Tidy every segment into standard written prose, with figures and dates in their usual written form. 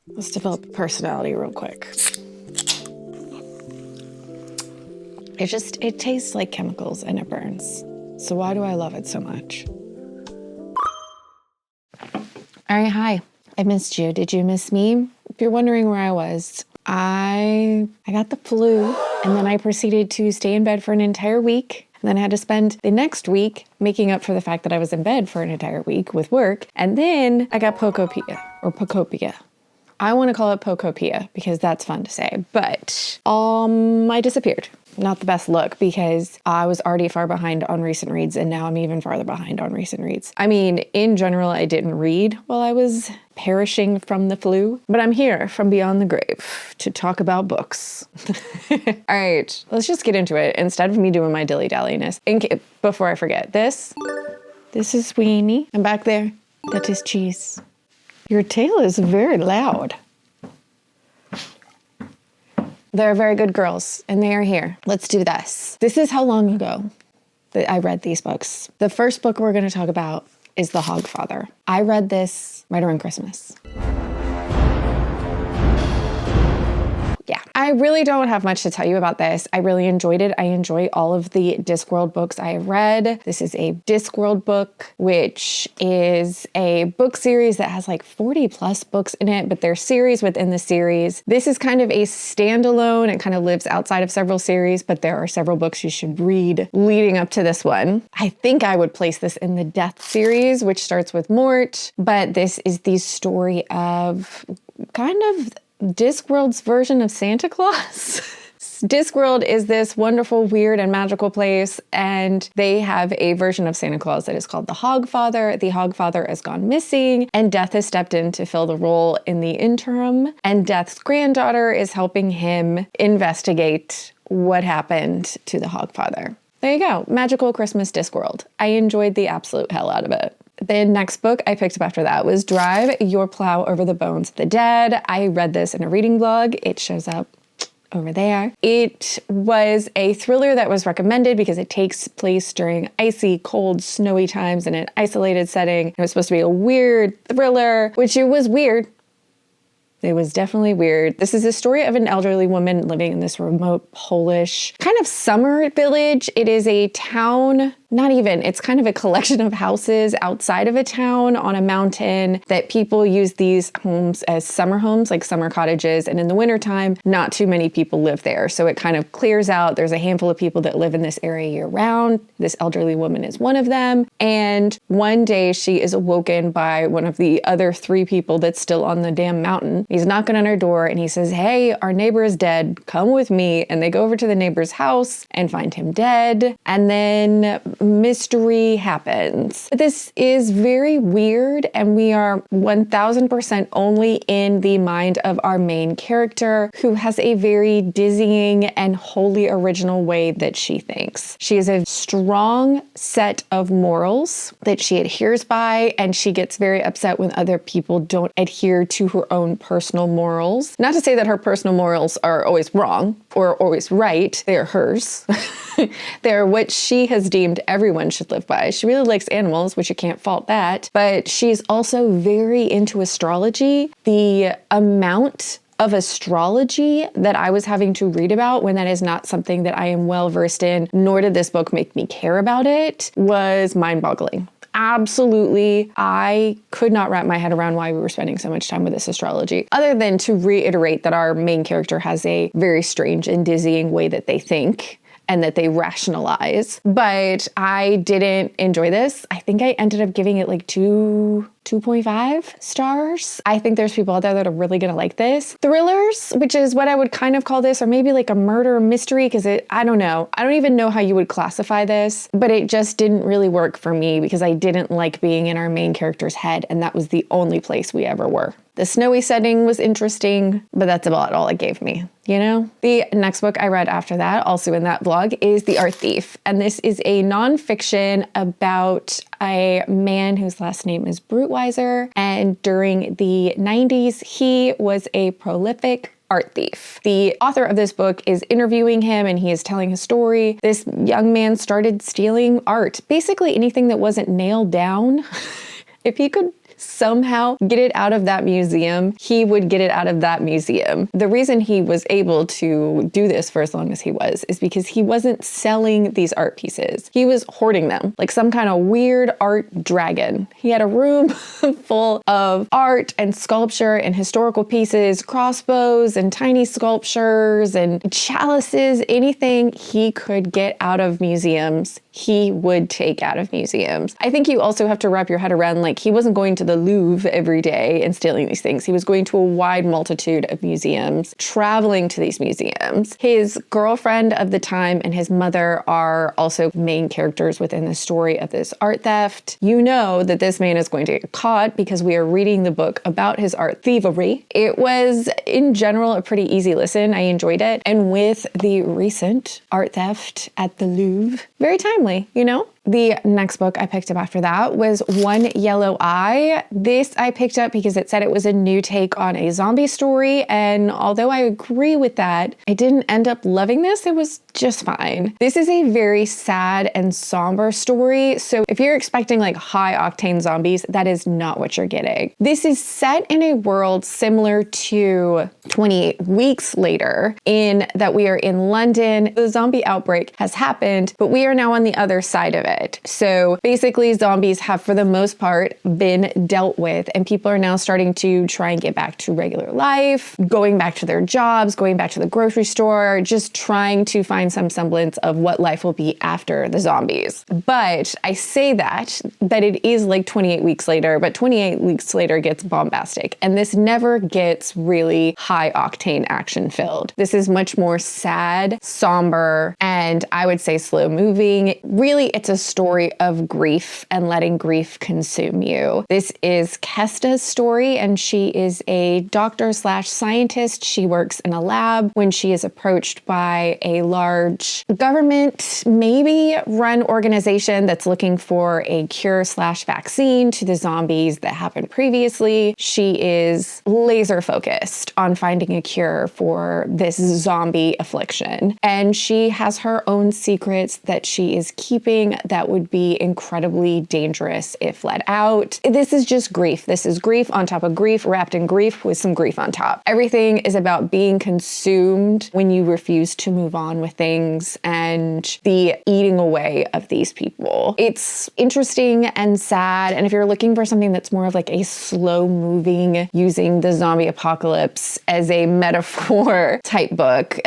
Let's develop a personality real quick. It tastes like chemicals and it burns. So why do I love it so much? All right, hi. I missed you. Did you miss me? If you're wondering where I was, I got the flu and then I proceeded to stay in bed for an entire week. And then I had to spend the next week making up for the fact that I was in bed for an entire week with work. And then I got Pocopia. I want to call it Pocopia because that's fun to say. But I disappeared. Not the best look because I was already far behind on recent reads and now I'm even farther behind on recent reads. I mean, in general, I didn't read while I was perishing from the flu, but I'm here from beyond the grave to talk about books. All right, let's just get into it instead of me doing my dilly-dalliness. Before I forget, this is Sweeney, and back there, that is Cheese. Your tail is very loud. They're very good girls, and they are here. Let's do this. This is how long ago that I read these books. The first book we're going to talk about is The Hogfather. I read this right around Christmas. Yeah, I really don't have much to tell you about this. I really enjoyed it. I enjoy all of the Discworld books I have read. This is a Discworld book, which is a book series that has like 40 plus books in it, but they're series within the series. This is kind of a standalone. It kind of lives outside of several series, but there are several books you should read leading up to this one. I think I would place this in the Death series, which starts with Mort, but this is the story of kind of Discworld's version of Santa Claus. Discworld is this wonderful, weird, and magical place, and they have a version of Santa Claus that is called the Hogfather. The Hogfather has gone missing, and Death has stepped in to fill the role in the interim, and Death's granddaughter is helping him investigate what happened to the Hogfather. There you go. Magical Christmas Discworld. I enjoyed the absolute hell out of it. The next book I picked up after that was Drive Your Plow Over the Bones of the Dead. I read this in a reading blog. It shows up over there. It was a thriller that was recommended because it takes place during icy, cold, snowy times in an isolated setting. It was supposed to be a weird thriller, which it was weird. It was definitely weird. This is a story of an elderly woman living in this remote Polish kind of summer village. It is a town, it's kind of a collection of houses outside of a town on a mountain that people use these homes as summer homes, like summer cottages. And in the wintertime, not too many people live there. So it kind of clears out. There's a handful of people that live in this area year round. This elderly woman is one of them. And one day she is awoken by one of the other 3 people that's still on the damn mountain. He's knocking on her door and he says, "Hey, our neighbor is dead. Come with me." And they go over to the neighbor's house and find him dead. And then mystery happens. This is very weird, and we are 1000% only in the mind of our main character, who has a very dizzying and wholly original way that she thinks. She has a strong set of morals that she adheres by, and she gets very upset when other people don't adhere to her own personal morals. Not to say that her personal morals are always wrong or always right. They are hers. They're what she has deemed everyone should live by. She really likes animals, which you can't fault that, but she's also very into astrology. The amount of astrology that I was having to read about, when that is not something that I am well versed in, nor did this book make me care about it, was mind-boggling. Absolutely. I could not wrap my head around why we were spending so much time with this astrology, other than to reiterate that our main character has a very strange and dizzying way that they think and that they rationalize. But I didn't enjoy this. I think I ended up giving it like 2.5 stars. I think there's people out there that are really gonna like this. Thrillers, which is what I would kind of call this, or maybe like a murder mystery, because I don't know. I don't even know how you would classify this, but it just didn't really work for me because I didn't like being in our main character's head, and that was the only place we ever were. The snowy setting was interesting, but that's about all it gave me, you know? The next book I read after that, also in that blog, is The Art Thief. And this is a nonfiction about a man whose last name is Brutweiser. And during the 90s, he was a prolific art thief. The author of this book is interviewing him and he is telling his story. This young man started stealing art, basically anything that wasn't nailed down. If he could somehow get it out of that museum, he would get it out of that museum. The reason he was able to do this for as long as he was is because he wasn't selling these art pieces. He was hoarding them like some kind of weird art dragon. He had a room full of art and sculpture and historical pieces, crossbows and tiny sculptures and chalices, anything he could get out of museums, he would take out of museums. I think you also have to wrap your head around, like, he wasn't going to the Louvre every day and stealing these things. He was going to a wide multitude of museums, traveling to these museums. His girlfriend of the time and his mother are also main characters within the story of this art theft. You know that this man is going to get caught because we are reading the book about his art thievery. It was, in general, a pretty easy listen. I enjoyed it. And with the recent art theft at the Louvre, very timely, you know? The next book I picked up after that was One Yellow Eye. This I picked up because it said it was a new take on a zombie story, and although I agree with that, I didn't end up loving this. It was just fine. This is a very sad and somber story, so if you're expecting like high-octane zombies, that is not what you're getting. This is set in a world similar to 28 Weeks Later, in that we are in London. The zombie outbreak has happened, but we are now on the other side of it. So basically zombies have for the most part been dealt with, and people are now starting to try and get back to regular life, going back to their jobs, going back to the grocery store, just trying to find some semblance of what life will be after the zombies. But I say that it is like 28 Weeks Later, but 28 Weeks Later gets bombastic, and this never gets really high octane action filled. This is much more sad, somber, and I would say slow moving. Really, it's a story of grief and letting grief consume you. This is Kesta's story, and she is a doctor/scientist. She works in a lab when she is approached by a large government, maybe run organization that's looking for a cure/vaccine to the zombies that happened previously. She is laser focused on finding a cure for this zombie affliction, and she has her own secrets that she is keeping that would be incredibly dangerous if let out. This is just grief. This is grief on top of grief, wrapped in grief with some grief on top. Everything is about being consumed when you refuse to move on with things and the eating away of these people. It's interesting and sad, and if you're looking for something that's more of like a slow moving, using the zombie apocalypse as a metaphor type book,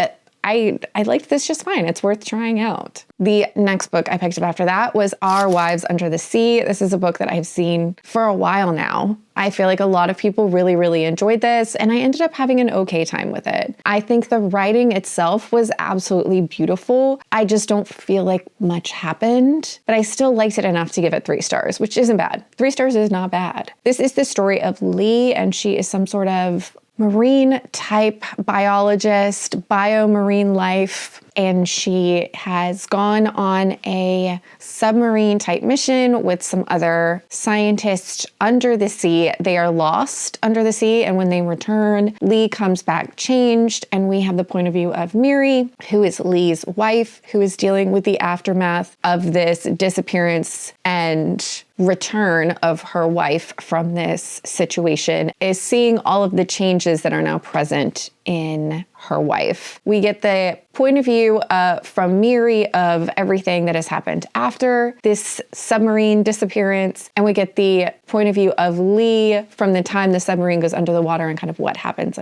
I liked this just fine. It's worth trying out. The next book I picked up after that was Our Wives Under the Sea. This is a book that I've seen for a while now. I feel like a lot of people really, really enjoyed this, and I ended up having an okay time with it. I think the writing itself was absolutely beautiful. I just don't feel like much happened, but I still liked it enough to give it 3 stars, which isn't bad. 3 stars is not bad. This is the story of Leigh, and she is some sort of marine type biologist, biomarine life, and she has gone on a submarine type mission with some other scientists under the sea. They are lost under the sea, and when they return, Leigh comes back changed, and we have the point of view of Miri, who is Leigh's wife, who is dealing with the aftermath of this disappearance and return of her wife from this situation, is seeing all of the changes that are now present in her wife. We get the point of view from Miri of everything that has happened after this submarine disappearance, and we get the point of view of Leigh from the time the submarine goes under the water and kind of what happens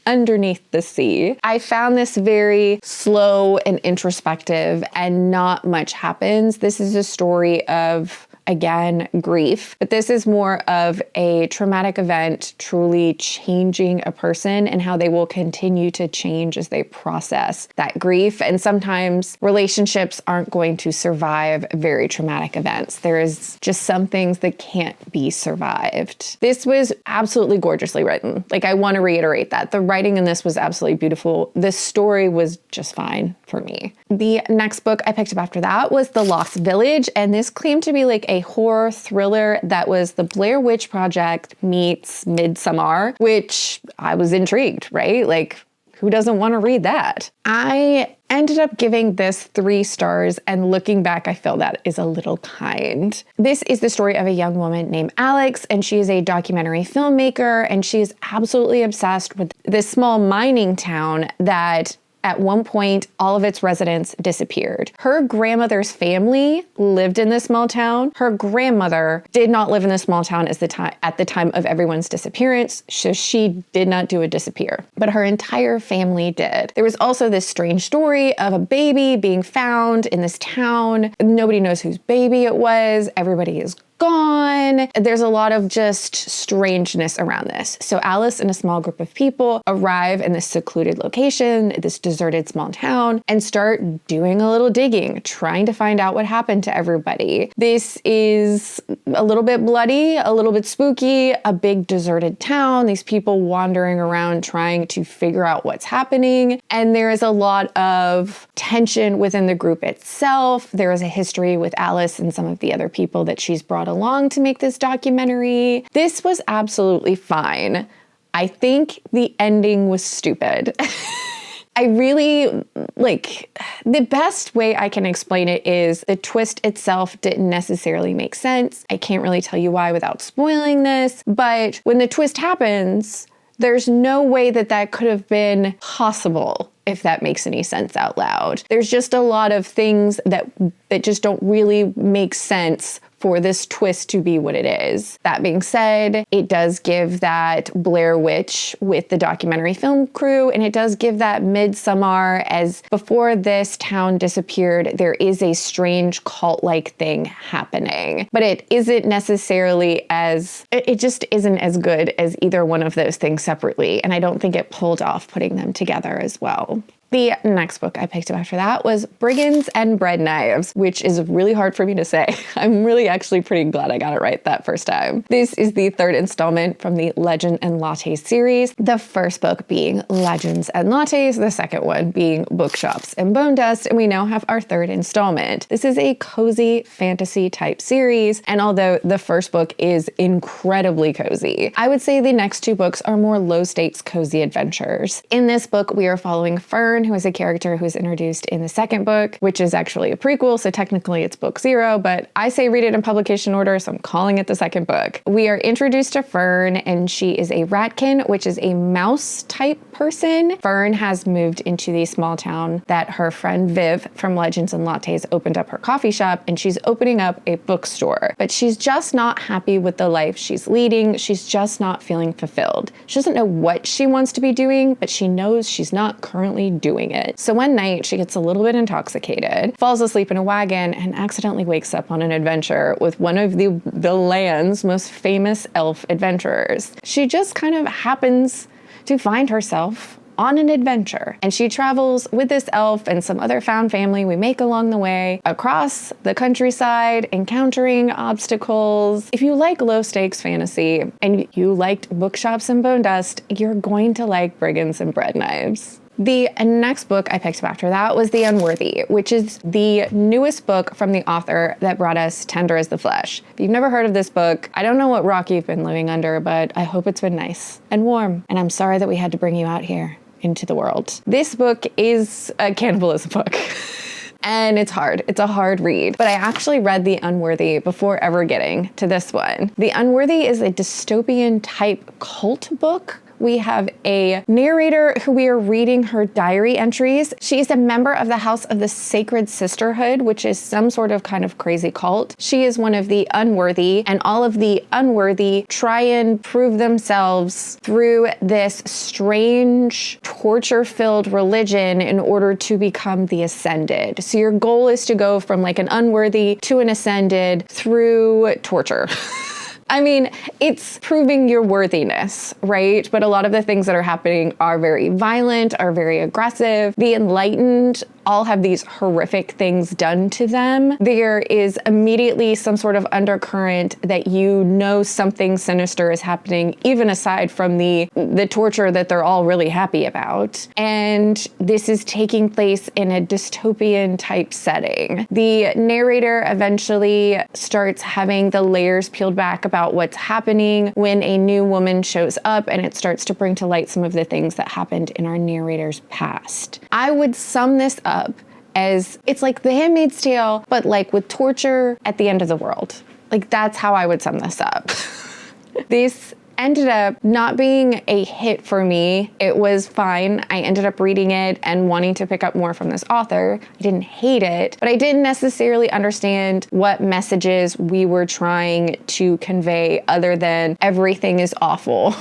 underneath the sea. I found this very slow and introspective, and not much happens. This is a story of, again, grief, but this is more of a traumatic event truly changing a person and how they will continue to change as they process that grief. And sometimes relationships aren't going to survive very traumatic events. There is just some things that can't be survived. This was absolutely gorgeously written. Like, I want to reiterate that. The writing in this was absolutely beautiful. The story was just fine for me. The next book I picked up after that was The Lost Village, and this claimed to be like a horror thriller that was the Blair Witch Project meets Midsommar, which I was intrigued, right? Like, who doesn't want to read that? I ended up giving this 3 stars, and looking back, I feel that is a little kind. This is the story of a young woman named Alex, and she is a documentary filmmaker, and she is absolutely obsessed with this small mining town that at one point, all of its residents disappeared. Her grandmother's family lived in this small town. Her grandmother did not live in this small town at the time of everyone's disappearance, so she did not do a disappear. But her entire family did. There was also this strange story of a baby being found in this town. Nobody knows whose baby it was. Everybody is gone. There's a lot of just strangeness around this. So Alice and a small group of people arrive in this secluded location, this deserted small town, and start doing a little digging, trying to find out what happened to everybody. This is a little bit bloody, a little bit spooky, a big deserted town, these people wandering around trying to figure out what's happening. And there is a lot of tension within the group itself. There is a history with Alice and some of the other people that she's brought along to make this documentary. This was absolutely fine. I think the ending was stupid. I really, the best way I can explain it is the twist itself didn't necessarily make sense. I can't really tell you why without spoiling this, but when the twist happens, there's no way that that could have been possible, if that makes any sense out loud. There's just a lot of things that just don't really make sense for this twist to be what it is. That being said, it does give that Blair Witch with the documentary film crew, and it does give that Midsommar, as before this town disappeared, there is a strange cult-like thing happening. But it isn't necessarily it just isn't as good as either one of those things separately, and I don't think it pulled off putting them together as well. The next book I picked up after that was Brigands and Breadknives, which is really hard for me to say. I'm really actually pretty glad I got it right that first time. This is the 3rd installment from the Legend and Lattes series, the first book being Legends and Lattes, the second one being Bookshops and Bonedust, and we now have our 3rd installment. This is a cozy fantasy type series, and although the first book is incredibly cozy, I would say the next 2 books are more low stakes cozy adventures. In this book, we are following Fern, who is a character who is introduced in the 2nd book, which is actually a prequel, so technically it's book 0, but I say read it in publication order, so I'm calling it the 2nd book. We are introduced to Fern, and she is a ratkin, which is a mouse type person. Fern has moved into the small town that her friend Viv from Legends and Lattes opened up her coffee shop, and she's opening up a bookstore, but she's just not happy with the life she's leading. She's just not feeling fulfilled. She doesn't know what she wants to be doing, but she knows she's not currently doing it. So one night she gets a little bit intoxicated, falls asleep in a wagon, and accidentally wakes up on an adventure with one of the land's most famous elf adventurers. She just kind of happens to find herself on an adventure, and she travels with this elf and some other found family we make along the way across the countryside, encountering obstacles. If you like low stakes fantasy and you liked Bookshops and Bonedust, you're going to like Brigands and Breadknives. The next book I picked up after that was The Unworthy, which is the newest book from the author that brought us Tender as the Flesh. If you've never heard of this book, I don't know what rock you've been living under, but I hope it's been nice and warm. And I'm sorry that we had to bring you out here into the world. This book is a cannibalism book. And it's hard. It's a hard read. But I actually read The Unworthy before ever getting to this one. The Unworthy is a dystopian type cult book. We have a narrator who we are reading her diary entries. She is a member of the House of the Sacred Sisterhood, which is some sort of kind of crazy cult. She is one of the unworthy, and all of the unworthy try and prove themselves through this strange, torture-filled religion in order to become the ascended. So your goal is to go from like an unworthy to an ascended through torture. I mean, it's proving your worthiness, right? But a lot of the things that are happening are very violent, are very aggressive. The enlightened all have these horrific things done to them. There is immediately some sort of undercurrent that you know something sinister is happening, even aside from the torture that they're all really happy about. And this is taking place in a dystopian type setting. The narrator eventually starts having the layers peeled back about about what's happening when a new woman shows up, and it starts to bring to light some of the things that happened in our narrator's past. I would sum this up as it's like The Handmaid's Tale, but like with torture at the end of the world. Like, that's how I would sum this up. This ended up not being a hit for me. It was fine. I ended up reading it and wanting to pick up more from this author. I didn't hate it, but I didn't necessarily understand what messages we were trying to convey other than everything is awful.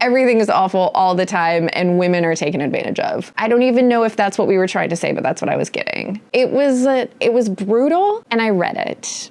Everything is awful all the time and women are taken advantage of. I don't even know if that's what we were trying to say, but that's what I was getting. It was brutal, and I read it.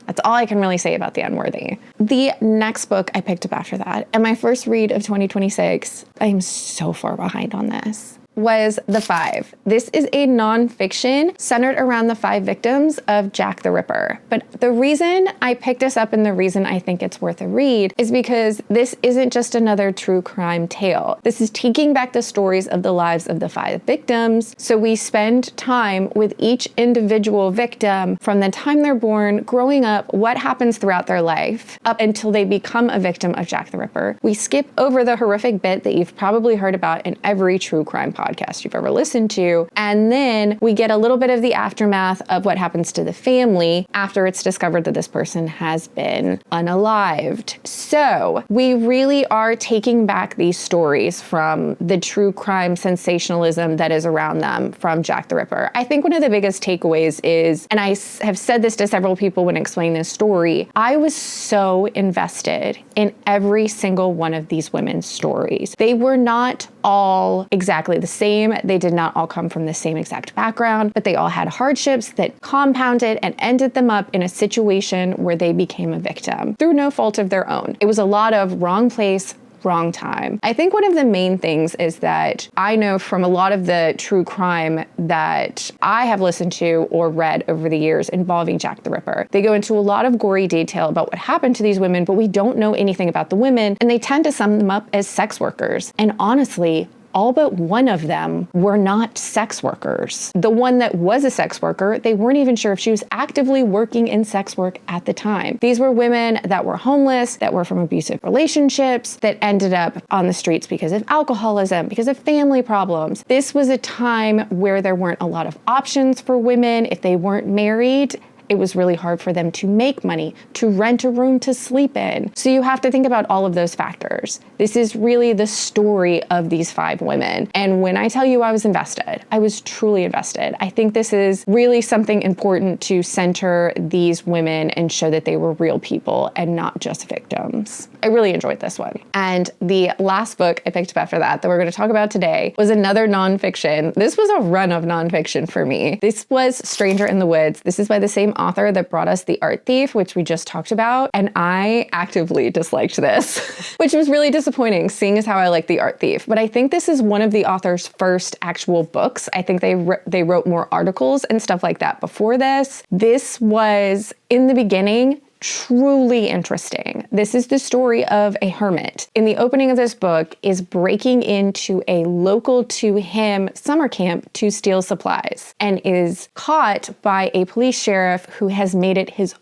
That's all I can really say about The Unworthy. The next book I picked up after that, and my first read of 2026, I am so far behind on this, was The Five. This is a nonfiction centered around the 5 victims of Jack the Ripper. But the reason I picked this up and the reason I think it's worth a read is because this isn't just another true crime tale. This is taking back the stories of the lives of the 5 victims. So we spend time with each individual victim from the time they're born, growing up, what happens throughout their life, up until they become a victim of Jack the Ripper. We skip over the horrific bit that you've probably heard about in every true crime podcast you've ever listened to, and then we get a little bit of the aftermath of what happens to the family after it's discovered that this person has been unalived. So we really are taking back these stories from the true crime sensationalism that is around them from Jack the Ripper. I think one of the biggest takeaways is, and I have said this to several people when explaining this story, I was so invested in every single one of these women's stories. They were not all exactly the same. They did not all come from the same exact background, but they all had hardships that compounded and ended them up in a situation where they became a victim through no fault of their own. It was a lot of wrong place, wrong time. I think one of the main things is that I know from a lot of the true crime that I have listened to or read over the years involving Jack the Ripper. They go into a lot of gory detail about what happened to these women, but we don't know anything about the women, and they tend to sum them up as sex workers. And honestly, all but one of them were not sex workers. The one that was a sex worker, they weren't even sure if she was actively working in sex work at the time. These were women that were homeless, that were from abusive relationships, that ended up on the streets because of alcoholism, because of family problems. This was a time where there weren't a lot of options for women. If they weren't married, it was really hard for them to make money, to rent a room to sleep in. So you have to think about all of those factors. This is really the story of these 5 women. And when I tell you I was invested, I was truly invested. I think this is really something important to center these women and show that they were real people and not just victims. I really enjoyed this one. And the last book I picked up after that we're going to talk about today was another nonfiction. This was a run of nonfiction for me. This was Stranger in the Woods. This is by the same author that brought us The Art Thief, which we just talked about, and I actively disliked this, which was really disappointing, seeing as how I like The Art Thief. But I think this is one of the author's first actual books. I think they wrote more articles and stuff like that before this. This was, in the beginning, truly interesting. This is the story of a hermit. In the opening of this book is breaking into a local to him summer camp to steal supplies and is caught by a police sheriff who has made it his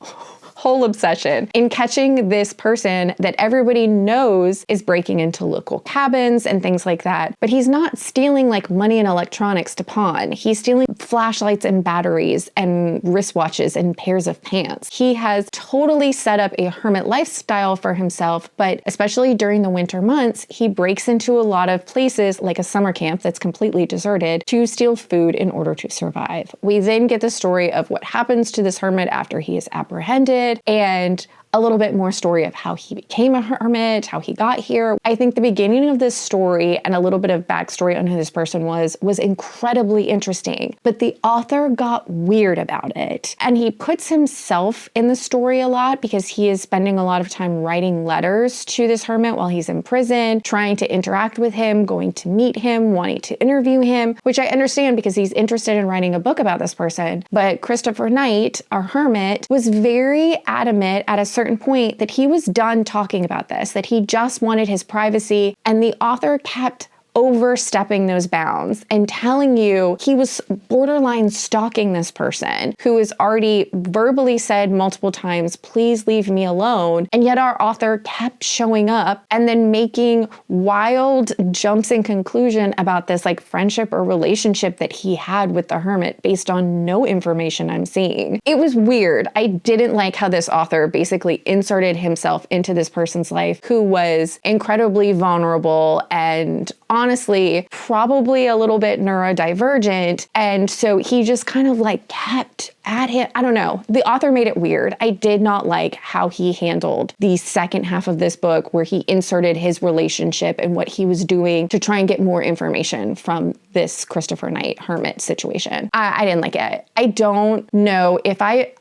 whole obsession in catching this person that everybody knows is breaking into local cabins and things like that. But he's not stealing like money and electronics to pawn. He's stealing flashlights and batteries and wristwatches and pairs of pants. He has totally set up a hermit lifestyle for himself, but especially during the winter months, he breaks into a lot of places like a summer camp that's completely deserted to steal food in order to survive. We then get the story of what happens to this hermit after he is apprehended, and a little bit more story of how he became a hermit, how he got here. I think the beginning of this story and a little bit of backstory on who this person was incredibly interesting, but the author got weird about it. And he puts himself in the story a lot because he is spending a lot of time writing letters to this hermit while he's in prison, trying to interact with him, going to meet him, wanting to interview him, which I understand because he's interested in writing a book about this person. But Christopher Knight, our hermit, was very adamant at a certain point that he was done talking about this, that he just wanted his privacy, and the author kept overstepping those bounds and telling you he was borderline stalking this person who has already verbally said multiple times, please leave me alone. And yet our author kept showing up and then making wild jumps in conclusion about this like friendship or relationship that he had with the hermit based on no information I'm seeing. It was weird. I didn't like how this author basically inserted himself into this person's life who was incredibly vulnerable and honestly probably a little bit neurodivergent. And so he just kind of like kept at him. I don't know. The author made it weird. I did not like how he handled the second half of this book where he inserted his relationship and what he was doing to try and get more information from this Christopher Knight hermit situation. I didn't like it. I don't know if I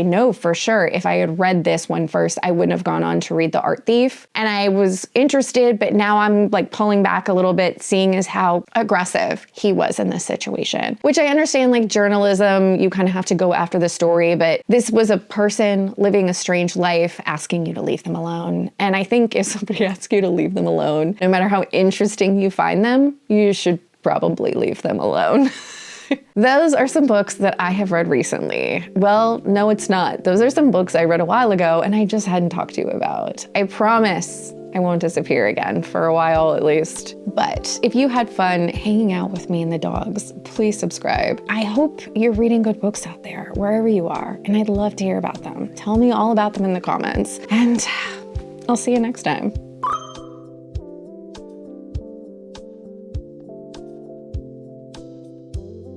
know for sure if I had read this one first, I wouldn't have gone on to read The Art Thief. And I was interested, but now I'm like pulling back a little bit, seeing as how aggressive he was in this situation, which I understand, like journalism, you kind of have to go after the story, but this was a person living a strange life asking you to leave them alone. And I think if somebody asks you to leave them alone, no matter how interesting you find them, you should probably leave them alone. Those are some books that I have read recently. Well, no, it's not. Those are some books I read a while ago and I just hadn't talked to you about. I promise I won't disappear again for a while at least. But if you had fun hanging out with me and the dogs, please subscribe. I hope you're reading good books out there, wherever you are, and I'd love to hear about them. Tell me all about them in the comments, and I'll see you next time.